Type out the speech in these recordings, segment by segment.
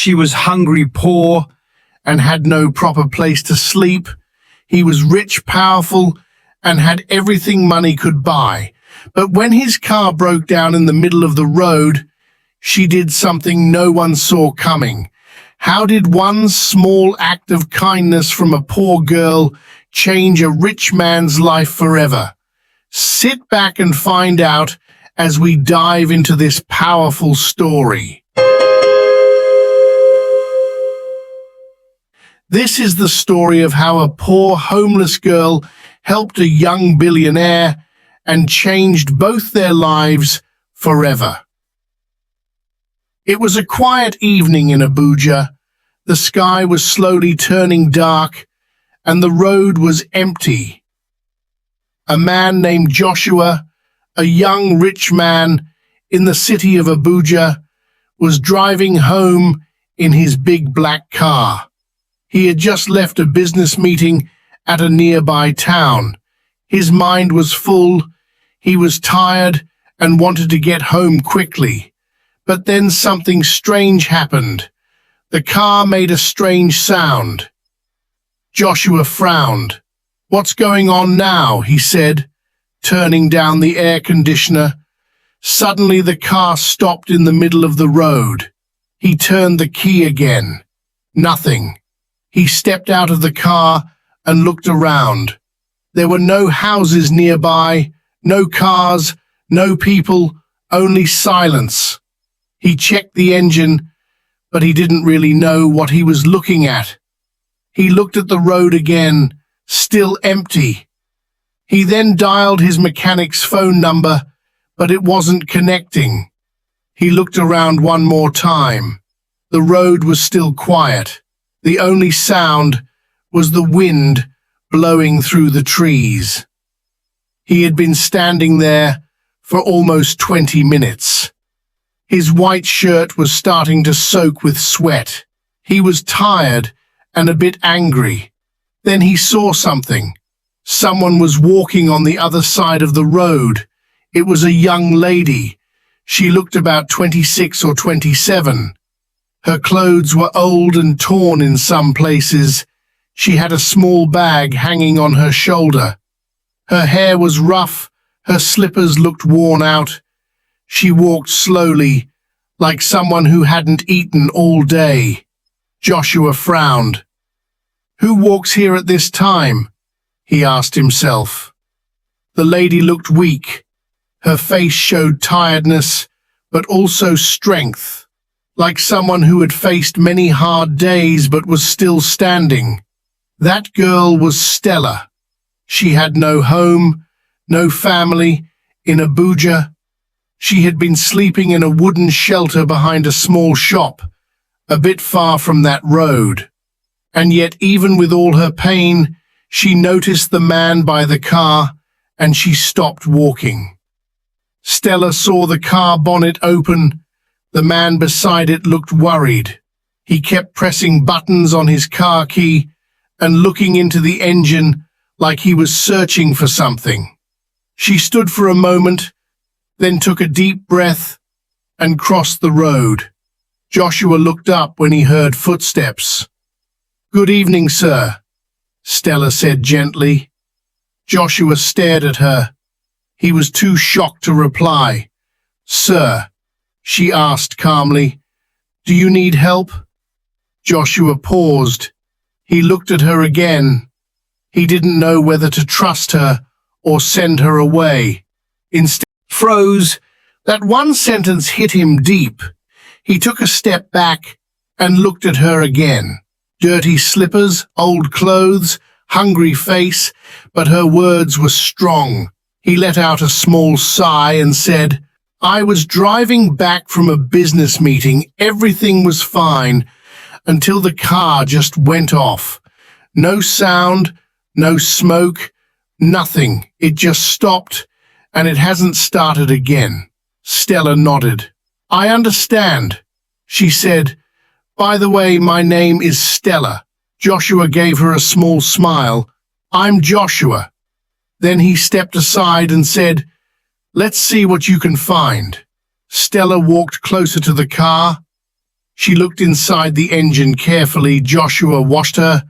She was hungry, poor, and had no proper place to sleep. He was rich, powerful, and had everything money could buy. But when his car broke down in the middle of the road, she did something no one saw coming. How did one small act of kindness from a poor girl change a rich man's life forever? Sit back and find out as we dive into this powerful story. This is the story of how a poor homeless girl helped a young billionaire and changed both their lives forever. It was a quiet evening in Abuja. The sky was slowly turning dark, and the road was empty. A man named Joshua, a young rich man in the city of Abuja, was driving home in his big black car. He had just left a business meeting at a nearby town. His mind was full. He was tired and wanted to get home quickly. But then something strange happened. The car made a strange sound. Joshua frowned. "What's going on now?" he said, turning down the air conditioner. Suddenly the car stopped in the middle of the road. He turned the key again. Nothing. He stepped out of the car and looked around. There were no houses nearby, no cars, no people, only silence. He checked the engine, but he didn't really know what he was looking at. He looked at the road again, still empty. He then dialed his mechanic's phone number, but it wasn't connecting. He looked around one more time. The road was still quiet. The only sound was the wind blowing through the trees. He had been standing there for almost 20 minutes. His white shirt was starting to soak with sweat. He was tired and a bit angry. Then he saw something. Someone was walking on the other side of the road. It was a young lady. She looked about 26 or 27. Her clothes were old and torn in some places. She had a small bag hanging on her shoulder. Her hair was rough. Her slippers looked worn out. She walked slowly, like someone who hadn't eaten all day. Joshua frowned. "Who walks here at this time?" he asked himself. The lady looked weak. Her face showed tiredness, but also strength, like someone who had faced many hard days but was still standing. That girl was Stella. She had no home, no family, in Abuja. She had been sleeping in a wooden shelter behind a small shop, a bit far from that road. And yet, even with all her pain, she noticed the man by the car, and she stopped walking. Stella saw the car bonnet open. The man beside it looked worried. He kept pressing buttons on his car key and looking into the engine like he was searching for something. She stood for a moment, then took a deep breath and crossed the road. Joshua looked up when he heard footsteps. "Good evening, sir," Stella said gently. Joshua stared at her. He was too shocked to reply. "Sir," she asked calmly, "do you need help?" Joshua paused. He looked at her again. He didn't know whether to trust her or send her away. Instead, he froze. That one sentence hit him deep. He took a step back and looked at her again. Dirty slippers, old clothes, hungry face, but her words were strong. He let out a small sigh and said, "I was driving back from a business meeting. Everything was fine until the car just went off. No sound, no smoke, nothing. It just stopped, and it hasn't started again." Stella nodded. "I understand," she said. "By the way, my name is Stella." Joshua gave her a small smile. "I'm Joshua." Then he stepped aside and said, "Let's see what you can find." Stella walked closer to the car. She looked inside the engine carefully. Joshua watched her,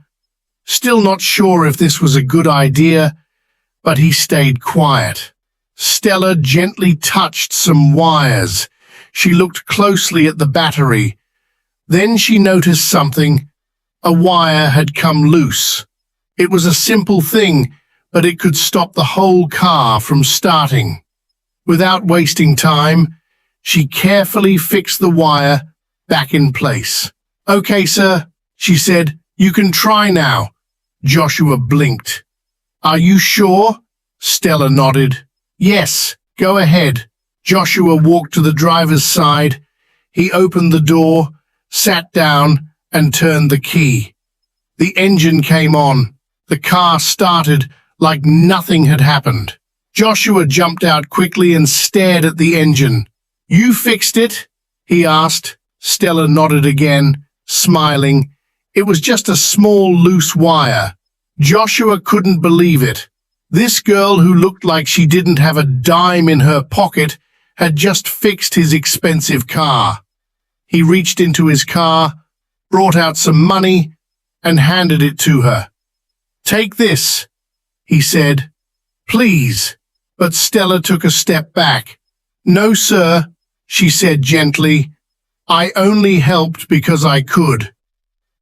still not sure if this was a good idea, but he stayed quiet. Stella gently touched some wires. She looked closely at the battery. Then she noticed something. A wire had come loose. It was a simple thing, but it could stop the whole car from starting. Without wasting time, she carefully fixed the wire back in place. "Okay, sir," she said. "You can try now." Joshua blinked. "Are you sure?" Stella nodded. "Yes, go ahead." Joshua walked to the driver's side. He opened the door, sat down, and turned the key. The engine came on. The car started like nothing had happened. Joshua jumped out quickly and stared at the engine. "You fixed it?" he asked. Stella nodded again, smiling. It was just a small loose wire. Joshua couldn't believe it. This girl who looked like she didn't have a dime in her pocket had just fixed his expensive car. He reached into his car, brought out some money, and handed it to her. "Take this," he said. "Please." But Stella took a step back. "No, sir," she said gently. "I only helped because I could.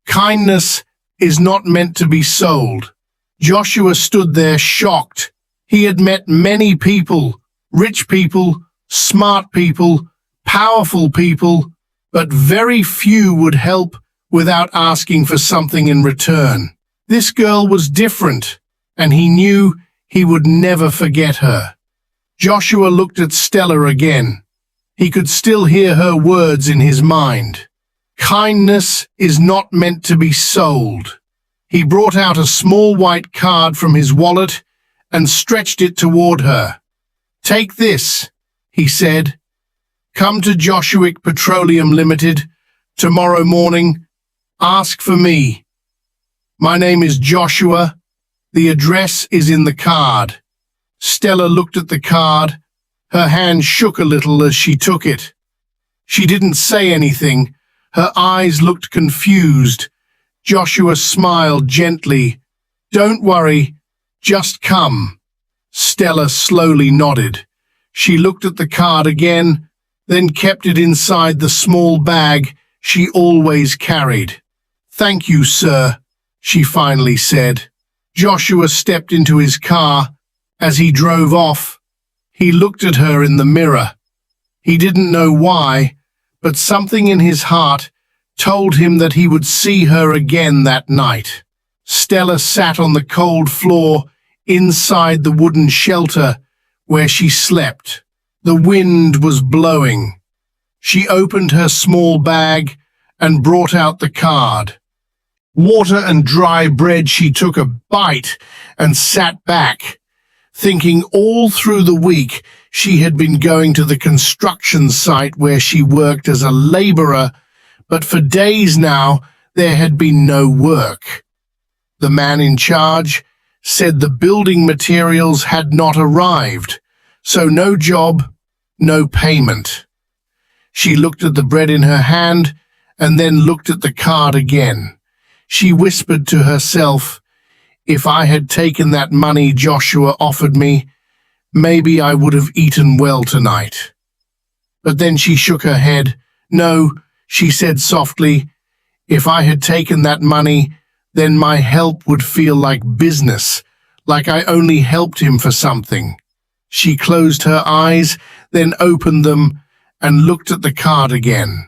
Kindness is not meant to be sold." Joshua stood there shocked. He had met many people, rich people, smart people, powerful people, but very few would help without asking for something in return. This girl was different, and he knew he would never forget her. Joshua looked at Stella again. He could still hear her words in his mind. Kindness is not meant to be sold. He brought out a small white card from his wallet and stretched it toward her. "Take this," he said. "Come to Joshua Petroleum Limited tomorrow morning. Ask for me. My name is Joshua. The address is in the card." Stella looked at the card. Her hand shook a little as she took it. She didn't say anything. Her eyes looked confused. Joshua smiled gently. "Don't worry, just come." Stella slowly nodded. She looked at the card again, then kept it inside the small bag she always carried. "Thank you, sir," she finally said. Joshua stepped into his car. As he drove off, he looked at her in the mirror. He didn't know why, but something in his heart told him that he would see her again that night. Stella sat on the cold floor inside the wooden shelter where she slept. The wind was blowing. She opened her small bag and brought out the card. Water and dry bread. She took a bite and sat back, thinking all through the week she had been going to the construction site where she worked as a laborer, but for days now there had been no work. The man in charge said the building materials had not arrived, so no job, no payment. She looked at the bread in her hand and then looked at the card again. She whispered to herself, "If I had taken that money Joshua offered me, maybe I would have eaten well tonight." But then she shook her head. "No," she said softly, "if I had taken that money, then my help would feel like business, like I only helped him for something." She closed her eyes, then opened them and looked at the card again.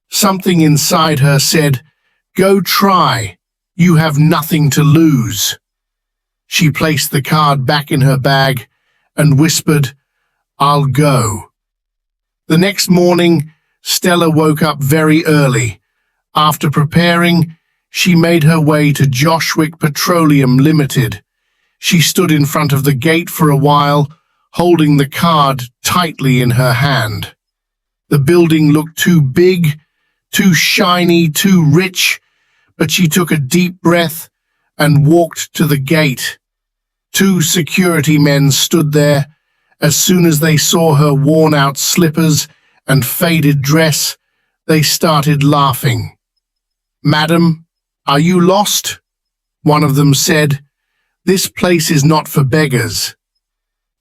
Something inside her said, "Go try. You have nothing to lose." She placed the card back in her bag and whispered, "I'll go." The next morning, Stella woke up very early. After preparing, she made her way to Joshua Petroleum Limited. She stood in front of the gate for a while, holding the card tightly in her hand. The building looked too big, too shiny, too rich, but she took a deep breath and walked to the gate. Two security men stood there. As soon as they saw her worn-out slippers and faded dress, They started laughing. "Madam, are you lost?" one of them said. "This place is not for beggars."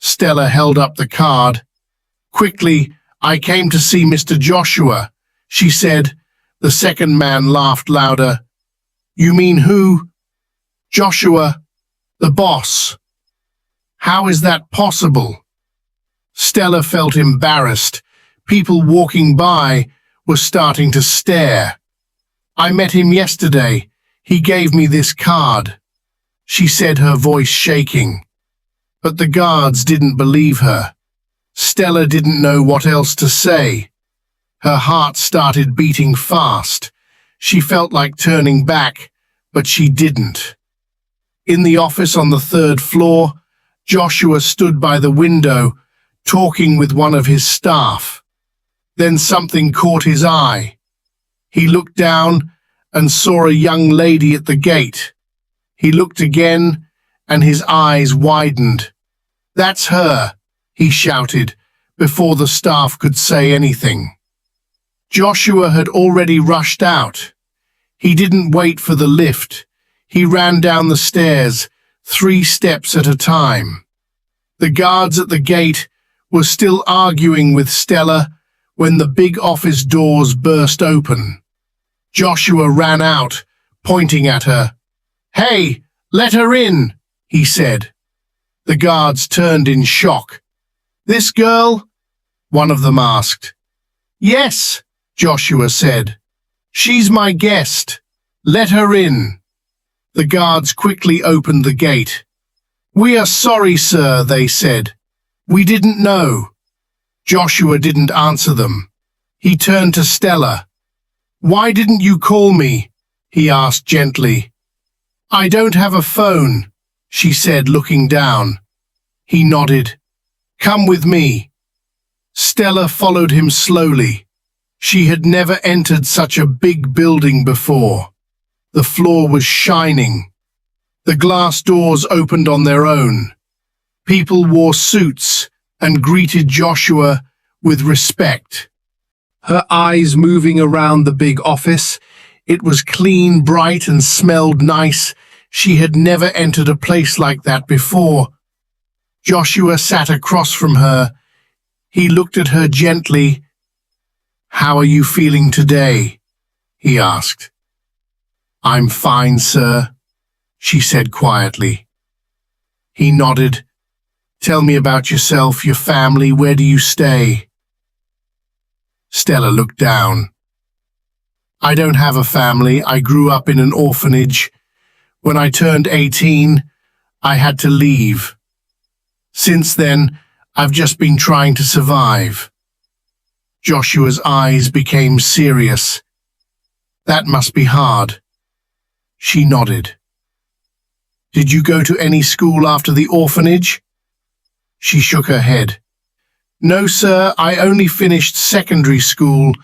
Stella held up the card. "Quickly, I came to see Mr. Joshua," she said. The second man laughed louder. "You mean who?" "Joshua, the boss." "How is that possible?" Stella felt embarrassed. People walking by were starting to stare. "I met him yesterday. He gave me this card," she said, her voice shaking. But the guards didn't believe her. Stella didn't know what else to say. Her heart started beating fast. She felt like turning back, but she didn't. In the office on the third floor, Joshua stood by the window, talking with one of his staff. Then something caught his eye. He looked down and saw a young lady at the gate. He looked again, and his eyes widened. "That's her," he shouted, before the staff could say anything. Joshua had already rushed out. He didn't wait for the lift. He ran down the stairs, 3 steps at a time. The guards at the gate were still arguing with Stella when the big office doors burst open. Joshua ran out, pointing at her. "Hey, let her in," he said. The guards turned in shock. "This girl?" one of them asked. "Yes," Joshua said. "She's my guest. Let her in." The guards quickly opened the gate. "We are sorry, sir," they said. "We didn't know." Joshua didn't answer them. He turned to Stella. "Why didn't you call me?" he asked gently. "I don't have a phone," she said, looking down. He nodded. "Come with me." Stella followed him slowly. She had never entered such a big building before. The floor was shining. The glass doors opened on their own. People wore suits and greeted Joshua with respect. Her eyes moving around the big office. It was clean, bright, and smelled nice. She had never entered a place like that before. Joshua sat across from her. He looked at her gently. "How are you feeling today?" he asked. "I'm fine, sir," she said quietly. He nodded. "Tell me about yourself, your family. Where do you stay?" Stella looked down. "I don't have a family. I grew up in an orphanage. When I turned 18, I had to leave. Since then, I've just been trying to survive." Joshua's eyes became serious. "That must be hard." She nodded. "Did you go to any school after the orphanage?" She shook her head. "No, sir, I only finished secondary school.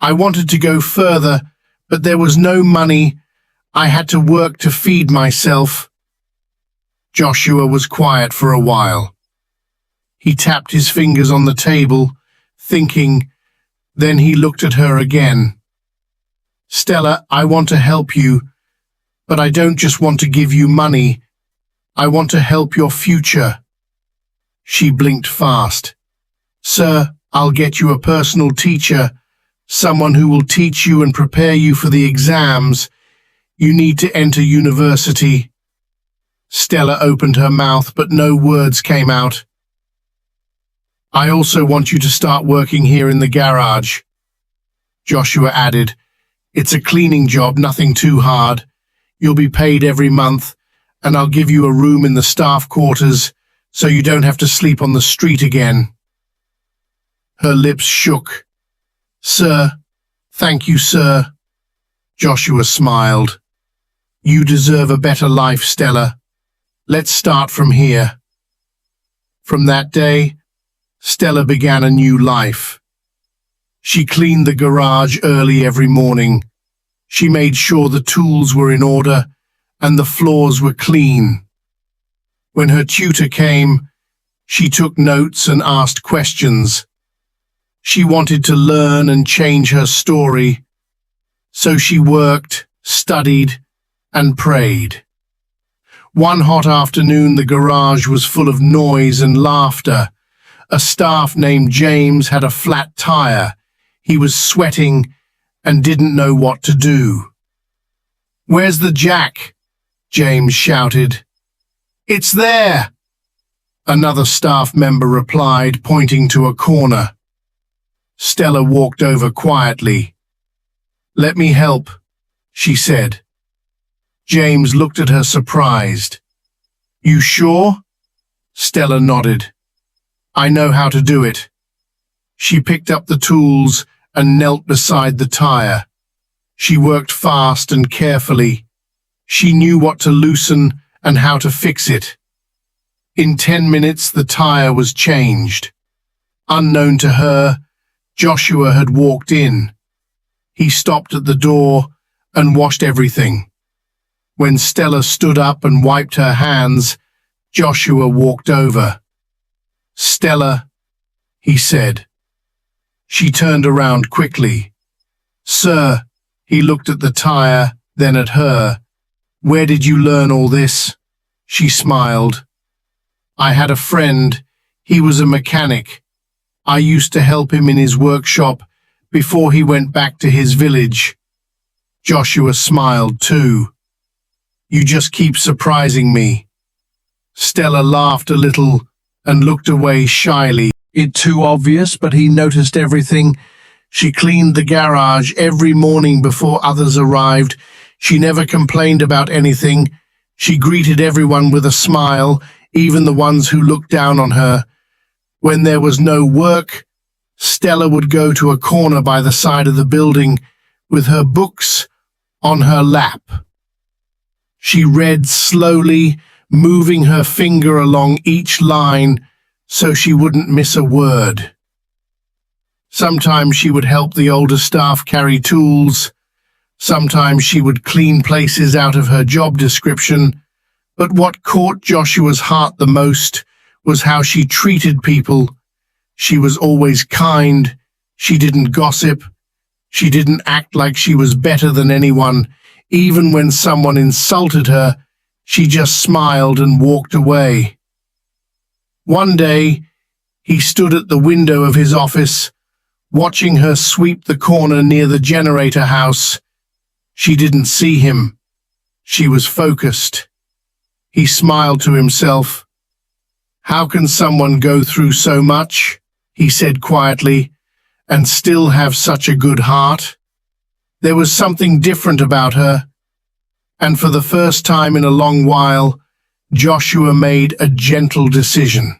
I wanted to go further, but there was no money. I had to work to feed myself." Joshua was quiet for a while. He tapped his fingers on the table, thinking. Then he looked at her again. "Stella, I want to help you, but I don't just want to give you money. I want to help your future." She blinked fast. "Sir, I'll get you a personal teacher, someone who will teach you and prepare you for the exams. You need to enter university." Stella opened her mouth, but no words came out. "I also want you to start working here in the garage," Joshua added. "It's a cleaning job, nothing too hard. You'll be paid every month, and I'll give you a room in the staff quarters so you don't have to sleep on the street again." Her lips shook. "Sir, thank you, sir." Joshua smiled. "You deserve a better life, Stella. Let's start from here." From that day, Stella began a new life. She cleaned the garage early every morning. She made sure the tools were in order and the floors were clean. When her tutor came, she took notes and asked questions. She wanted to learn and change her story, so she worked, studied, and prayed. One hot afternoon, the garage was full of noise and laughter. A staff named James had a flat tire. He was sweating and didn't know what to do. "Where's the jack?" James shouted. "It's there," another staff member replied, pointing to a corner. Stella walked over quietly. "Let me help," she said. James looked at her surprised. "You sure?" Stella nodded. "I know how to do it." She picked up the tools and knelt beside the tire. She worked fast and carefully. She knew what to loosen and how to fix it. In 10 minutes, the tire was changed. Unknown to her, Joshua had walked in. He stopped at the door and washed everything. When Stella stood up and wiped her hands, Joshua walked over. "Stella," he said. She turned around quickly. "Sir," he looked at the tire, then at her. "Where did you learn all this?" She smiled. "I had a friend. He was a mechanic. I used to help him in his workshop before he went back to his village." Joshua smiled too. "You just keep surprising me." Stella laughed a little and looked away shyly. It too obvious, but he noticed everything. She cleaned the garage every morning before others arrived. She never complained about anything. She greeted everyone with a smile, even the ones who looked down on her. When there was no work, Stella would go to a corner by the side of the building with her books on her lap. She read slowly, moving her finger along each line so she wouldn't miss a word. Sometimes she would help the older staff carry tools. Sometimes she would clean places out of her job description. But what caught Joshua's heart the most was how she treated people. She was always kind. She didn't gossip. She didn't act like she was better than anyone. Even when someone insulted her, she just smiled and walked away. One day, he stood at the window of his office, watching her sweep the corner near the generator house. She didn't see him. She was focused. He smiled to himself. "How can someone go through so much," he said quietly, "and still have such a good heart?" There was something different about her, and for the first time in a long while, Joshua made a gentle decision.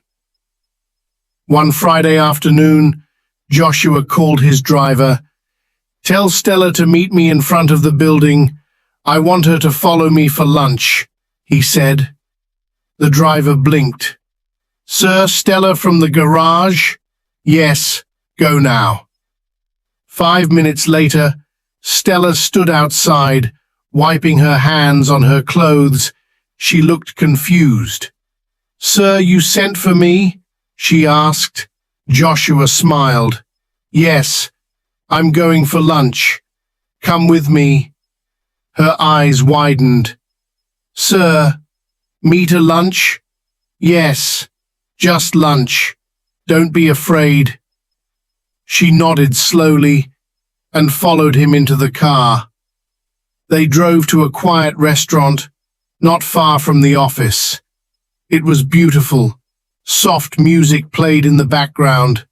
One Friday afternoon, Joshua called his driver. "Tell Stella to meet me in front of the building. I want her to follow me for lunch," he said. The driver blinked. "Sir, Stella from the garage?" "Yes, go now." 5 minutes later, Stella stood outside, wiping her hands on her clothes. She looked confused. "Sir, you sent for me?" she asked. Joshua smiled. "Yes, I'm going for lunch. Come with me." Her eyes widened. "Sir, meet a lunch?" "Yes, just lunch. Don't be afraid." She nodded slowly and followed him into the car. They drove to a quiet restaurant not far from the office. It was beautiful. Soft music played in the background.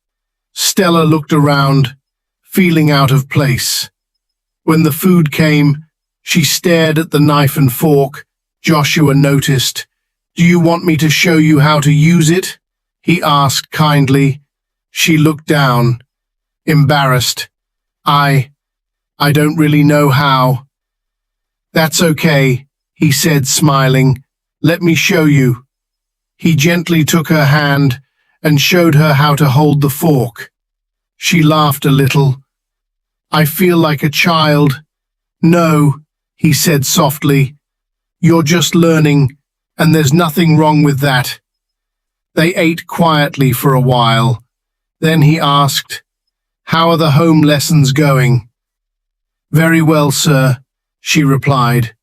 Stella looked around, feeling out of place. When the food came, she stared at the knife and fork. Joshua noticed. "Do you want me to show you how to use it?" he asked kindly. She looked down, embarrassed. I don't really know how." "That's okay," he said, smiling. "Let me show you." He gently took her hand and showed her how to hold the fork. She laughed a little. "I feel like a child." "No," he said softly. "You're just learning, and there's nothing wrong with that." They ate quietly for a while. Then he asked, How are the home lessons going? Very well, sir, she replied.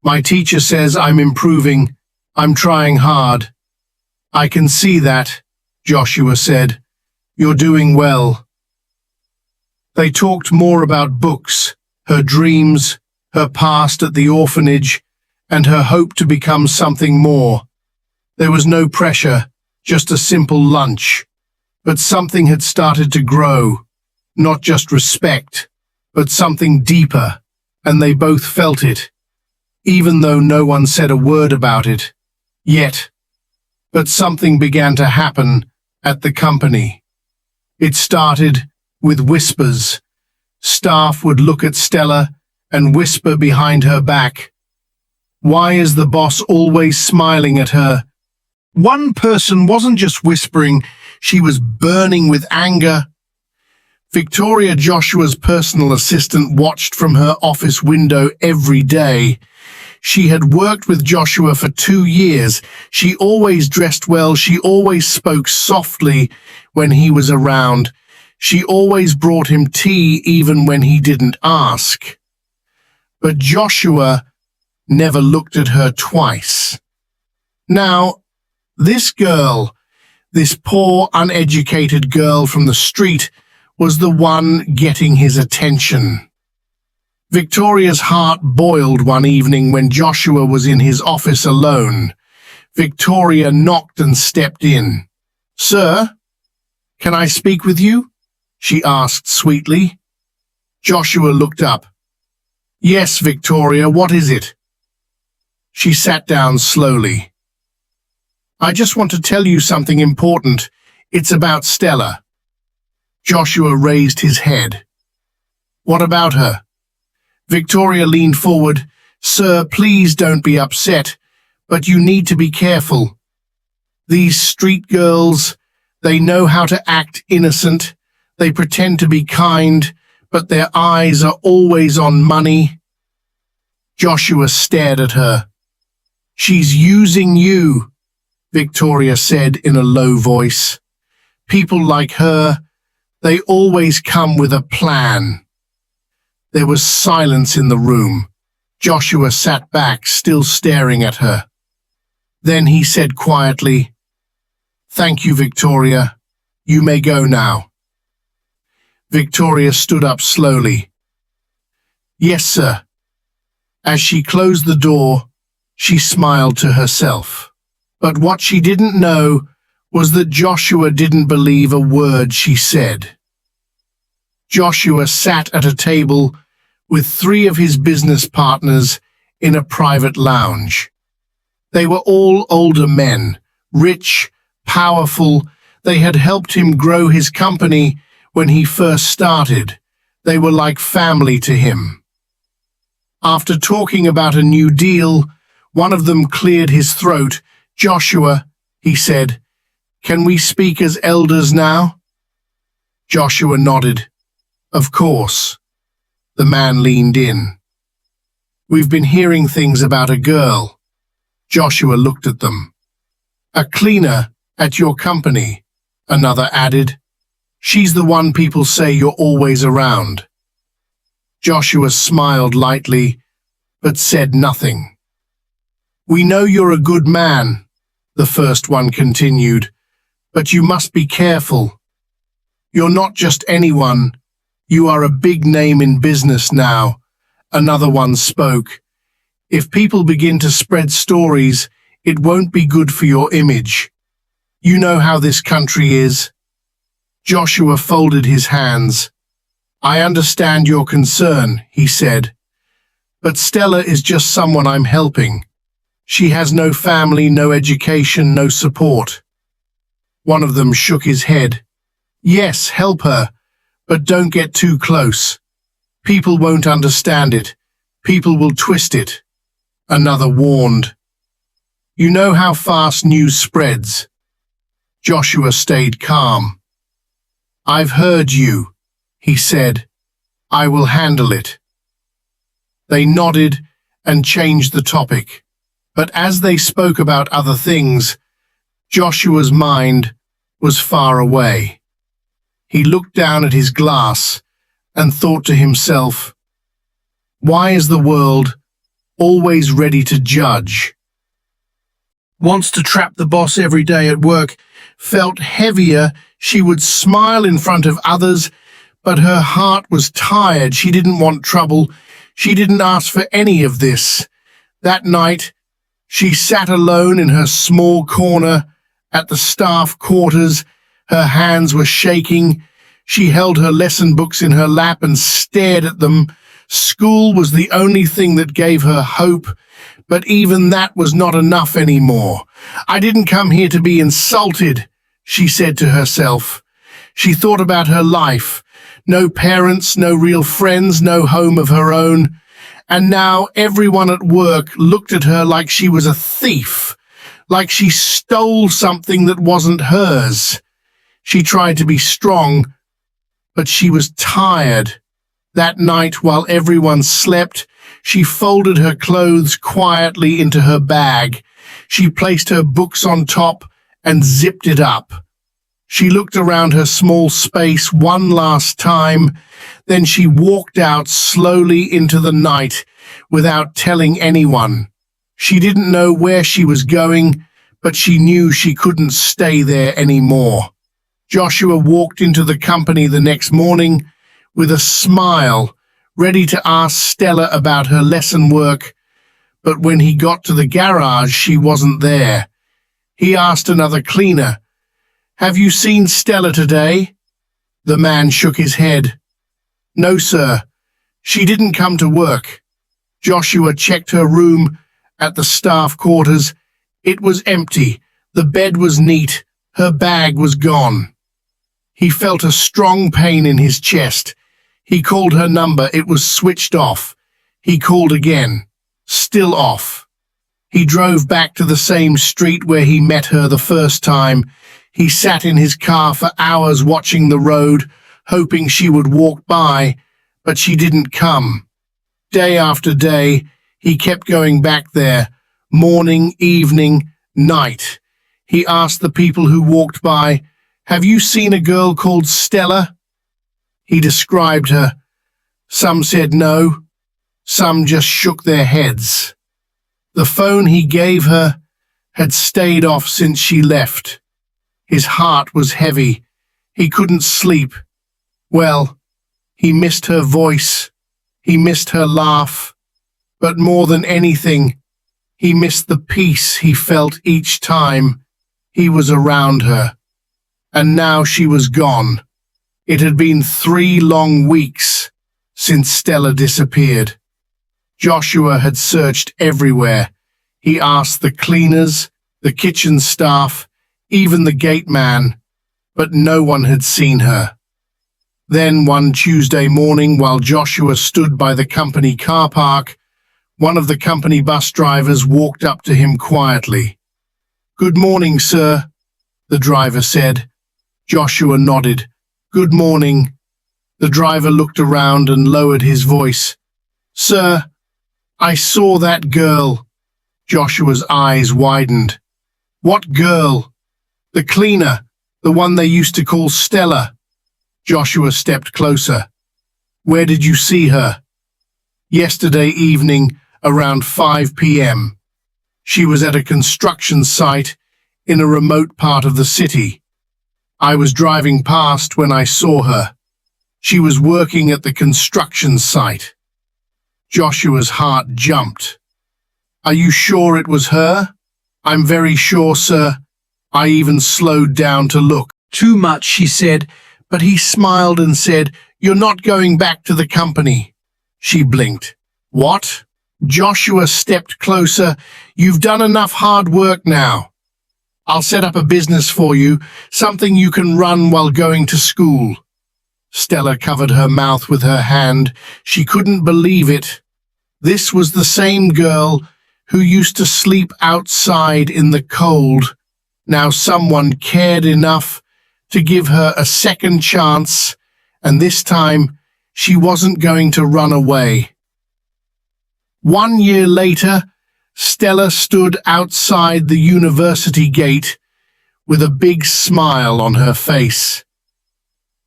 My teacher says I'm improving. I'm trying hard. I can see that, Joshua said. You're doing well. They talked more about books, her dreams, her past at the orphanage, and her hope to become something more. There was no pressure, just a simple lunch. But something had started to grow, not just respect, but something deeper, and they both felt it, even though no one said a word about it, yet. But something began to happen at the company. It started with whispers. Staff would look at Stella and whisper behind her back, "Why is the boss always smiling at her?" One person wasn't just whispering, she was burning with anger. Victoria, Joshua's personal assistant, watched from her office window every day. She had worked with Joshua for 2 years. She always dressed well. She always spoke softly when he was around. She always brought him tea even when he didn't ask. But Joshua never looked at her twice. Now, this girl, this poor, uneducated girl from the street, was the one getting his attention. Victoria's heart boiled one evening when Joshua was in his office alone. Victoria knocked and stepped in. "Sir, can I speak with you?" she asked sweetly. Joshua looked up. "Yes, Victoria, what is it?" She sat down slowly. "I just want to tell you something important. It's about Stella." Joshua raised his head. "What about her?" Victoria leaned forward. "Sir, please don't be upset, but you need to be careful. These street girls, they know how to act innocent. They pretend to be kind, but their eyes are always on money." Joshua stared at her. "She's using you," Victoria said in a low voice. "People like her, they always come with a plan." There was silence in the room. Joshua sat back, still staring at her. Then he said quietly, "Thank you, Victoria. You may go now." Victoria stood up slowly. "Yes, sir." As she closed the door, she smiled to herself. But what she didn't know was that Joshua didn't believe a word she said. Joshua sat at a table with 3 of his business partners in a private lounge. They were all older men, rich, powerful. They had helped him grow his company when he first started. They were like family to him. After talking about a new deal, one of them cleared his throat. "Joshua," he said, "can we speak as elders now?" Joshua nodded. "Of course." The man leaned in. "We've been hearing things about a girl." Joshua looked at them. "A cleaner at your company," another added. "She's the one people say you're always around." Joshua smiled lightly, but said nothing. "We know you're a good man," the first one continued, "but you must be careful. You're not just anyone. You are a big name in business now," another one spoke. "If people begin to spread stories, it won't be good for your image. You know how this country is." Joshua folded his hands. "I understand your concern," he said. "But Stella is just someone I'm helping. She has no family, no education, no support." One of them shook his head. "Yes, help her, but don't get too close. People won't understand it. People will twist it," another warned. "You know how fast news spreads." Joshua stayed calm. "I've heard you," he said. "I will handle it." They nodded and changed the topic. But as they spoke about other things, Joshua's mind was far away. He looked down at his glass and thought to himself, why is the world always ready to judge? Wants to trap the boss every day at work, felt heavier. She would smile in front of others, but her heart was tired. She didn't want trouble. She didn't ask for any of this. That night, she sat alone in her small corner at the staff quarters. Her hands were shaking. She held her lesson books in her lap and stared at them. School was the only thing that gave her hope, but even that was not enough anymore. I didn't come here to be insulted, she said to herself. She thought about her life. No parents, no real friends, no home of her own. And now everyone at work looked at her like she was a thief, like she stole something that wasn't hers. She tried to be strong, but she was tired. That night, while everyone slept, she folded her clothes quietly into her bag. She placed her books on top and zipped it up. She looked around her small space one last time, then she walked out slowly into the night without telling anyone. She didn't know where she was going, but she knew she couldn't stay there anymore. Joshua walked into the company the next morning with a smile, ready to ask Stella about her lesson work, but when he got to the garage, she wasn't there. He asked another cleaner, "Have you seen Stella today?" The man shook his head. "No, sir. She didn't come to work." Joshua checked her room at the staff quarters. It was empty. The bed was neat. Her bag was gone. He felt a strong pain in his chest. He called her number. It was switched off. He called again. Still off. He drove back to the same street where he met her the first time. He sat in his car for hours watching the road, hoping she would walk by, but she didn't come. Day after day, he kept going back there, morning, evening, night. He asked the people who walked by, "Have you seen a girl called Stella?" He described her. Some said no. Some just shook their heads. The phone he gave her had stayed off since she left. His heart was heavy. He couldn't sleep. Well, he missed her voice. He missed her laugh. But more than anything, he missed the peace he felt each time he was around her. And now she was gone. It had been 3 long weeks since Stella disappeared. Joshua had searched everywhere. He asked the cleaners, the kitchen staff, even the gate man, but no one had seen her. Then one Tuesday morning, while Joshua stood by the company car park, one of the company bus drivers walked up to him quietly. "Good morning, sir," the driver said. Joshua nodded. "Good morning." The driver looked around and lowered his voice. "Sir, I saw that girl." Joshua's eyes widened. "What girl?" "The cleaner, the one they used to call Stella." Joshua stepped closer. "Where did you see her?" "Yesterday evening, around 5 p.m. She was at a construction site in a remote part of the city. I was driving past when I saw her. She was working at the construction site." Joshua's heart jumped. "Are you sure it was her?" "I'm very sure, sir. I even slowed down to look." "Too much," she said, but he smiled and said, "You're not going back to the company." She blinked. "What?" Joshua stepped closer. "You've done enough hard work now. I'll set up a business for you, something you can run while going to school." Stella covered her mouth with her hand. She couldn't believe it. This was the same girl who used to sleep outside in the cold. Now someone cared enough to give her a second chance, and this time she wasn't going to run away. 1 year later, Stella stood outside the university gate with a big smile on her face.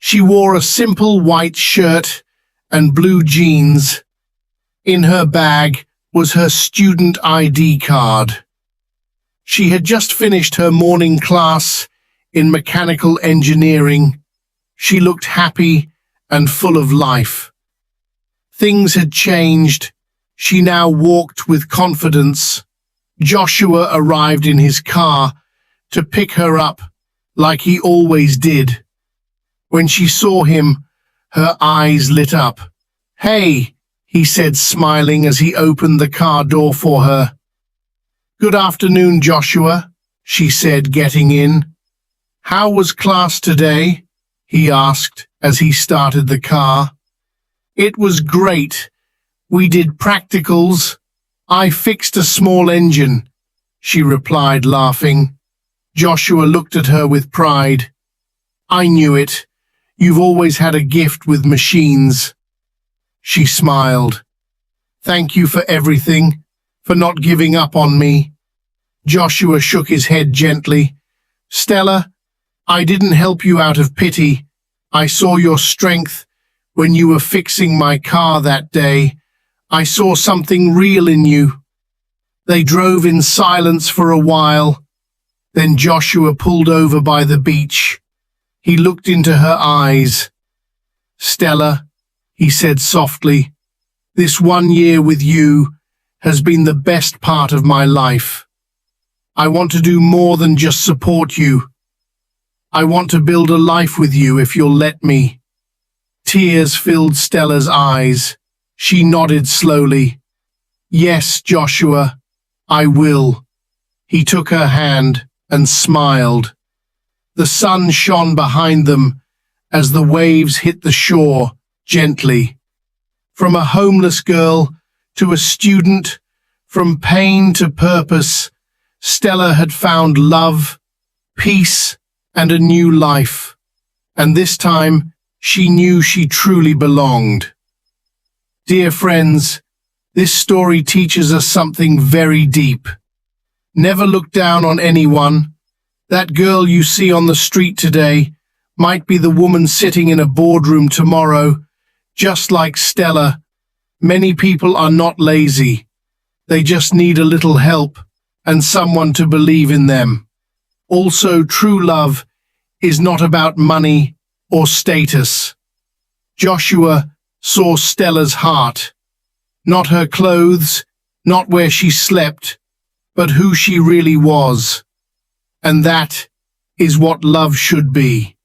She wore a simple white shirt and blue jeans. In her bag was her student ID card. She had just finished her morning class in mechanical engineering. She looked happy and full of life. Things had changed. She now walked with confidence. Joshua arrived in his car to pick her up like he always did. When she saw him, her eyes lit up. "Hey," he said, smiling as he opened the car door for her. "Good afternoon, Joshua," she said, getting in. "How was class today?" he asked as he started the car. "It was great. We did practicals. I fixed a small engine," she replied, laughing. Joshua looked at her with pride. "I knew it. You've always had a gift with machines." She smiled. "Thank you for everything, for not giving up on me." Joshua shook his head gently. "Stella, I didn't help you out of pity. I saw your strength when you were fixing my car that day. I saw something real in you." They drove in silence for a while. Then Joshua pulled over by the beach. He looked into her eyes. "Stella," he said softly, "this 1 year with you has been the best part of my life. I want to do more than just support you. I want to build a life with you if you'll let me." Tears filled Stella's eyes. She nodded slowly. "Yes, Joshua, I will." He took her hand and smiled. The sun shone behind them as the waves hit the shore gently. From a homeless girl to a student, from pain to purpose, Stella had found love, peace, and a new life. And this time, she knew she truly belonged. Dear friends, this story teaches us something very deep. Never look down on anyone. That girl you see on the street today might be the woman sitting in a boardroom tomorrow. Just like Stella, many people are not lazy. They just need a little help and someone to believe in them. Also, true love is not about money or status. Joshua saw Stella's heart, not her clothes, not where she slept, but who she really was. And that is what love should be.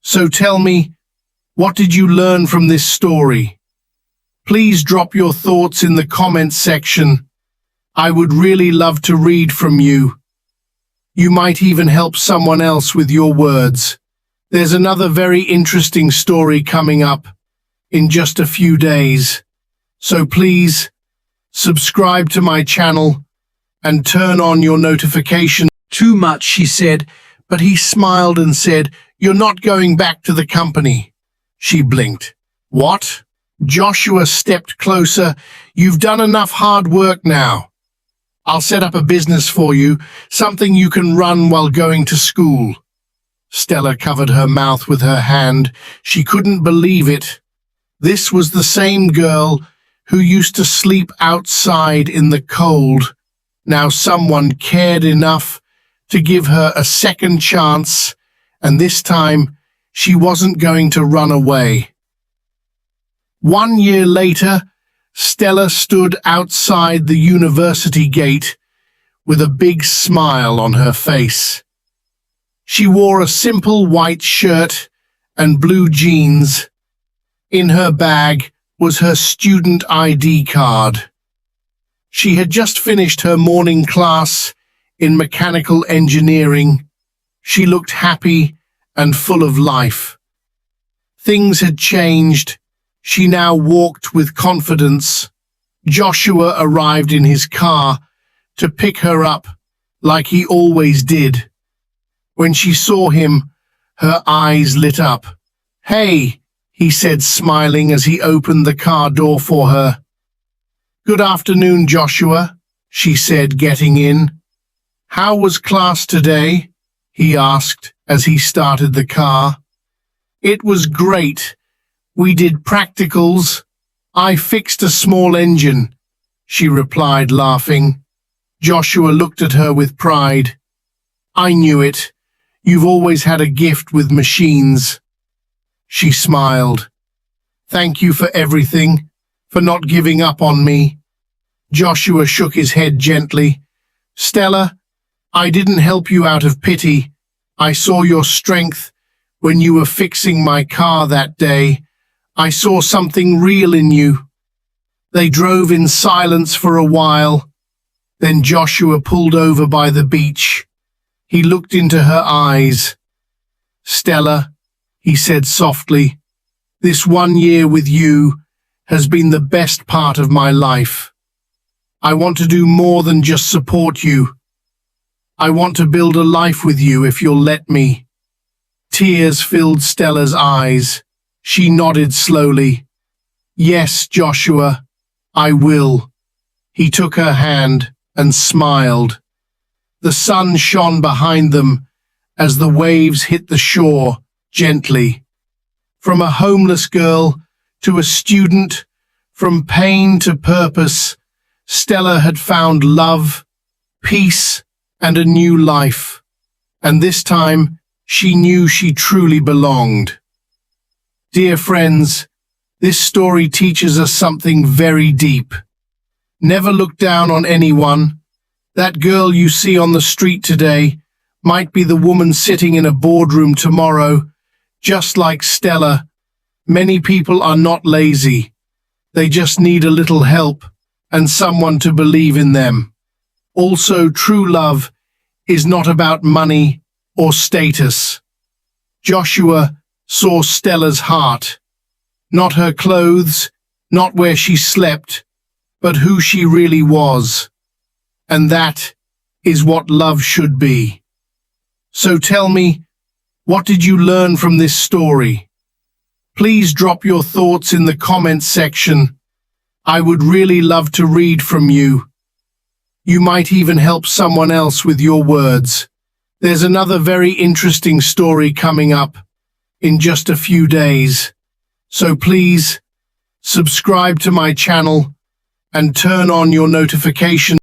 So tell me, what did you learn from this story? Please drop your thoughts in the comments section. I would really love to read from you. You might even help someone else with your words. There's another very interesting story coming up in just a few days. So please subscribe to my channel and turn on your notifications. "Too much," she said, but he smiled and said, "You're not going back to the company." She blinked. "What?" Joshua stepped closer. "You've done enough hard work now. I'll set up a business for you, something you can run while going to school." Stella covered her mouth with her hand. She couldn't believe it. This was the same girl who used to sleep outside in the cold. Now someone cared enough to give her a second chance, and this time she wasn't going to run away. 1 year later, Stella stood outside the university gate with a big smile on her face. She wore a simple white shirt and blue jeans. In her bag was her student ID card. She had just finished her morning class in mechanical engineering. She looked happy and full of life. Things had changed. She now walked with confidence. Joshua arrived in his car to pick her up like he always did. When she saw him, her eyes lit up. "Hey," he said, smiling as he opened the car door for her. "Good afternoon, Joshua," she said, getting in. "How was class today?" he asked as he started the car. It was great. We did practicals. I fixed a small engine, she replied, laughing. Joshua looked at her with pride. I knew it. You've always had a gift with machines. She smiled. Thank you for everything, for not giving up on me. Joshua shook his head gently. Stella, I didn't help you out of pity. I saw your strength when you were fixing my car that day. I saw something real in you. They drove in silence for a while. Then Joshua pulled over by the beach. He looked into her eyes. Stella, he said softly, this 1 year with you has been the best part of my life. I want to do more than just support you. I want to build a life with you if you'll let me. Tears filled Stella's eyes. She nodded slowly. Yes, Joshua, I will. He took her hand and smiled. The sun shone behind them as the waves hit the shore gently. From a homeless girl to a student, from pain to purpose, Stella had found love, peace, and a new life. And this time, she knew she truly belonged. Dear friends, this story teaches us something very deep. Never look down on anyone. That girl you see on the street today might be the woman sitting in a boardroom tomorrow. Just like Stella, many people are not lazy. They just need a little help and someone to believe in them. Also, true love is not about money or status. Joshua saw Stella's heart, not her clothes, not where she slept, but who she really was. And that is what love should be. So tell me, what did you learn from this story? Please drop your thoughts in the comments section. I would really love to read from you. You might even help someone else with your words. There's another very interesting story coming up in just a few days. So please subscribe to my channel and turn on your notifications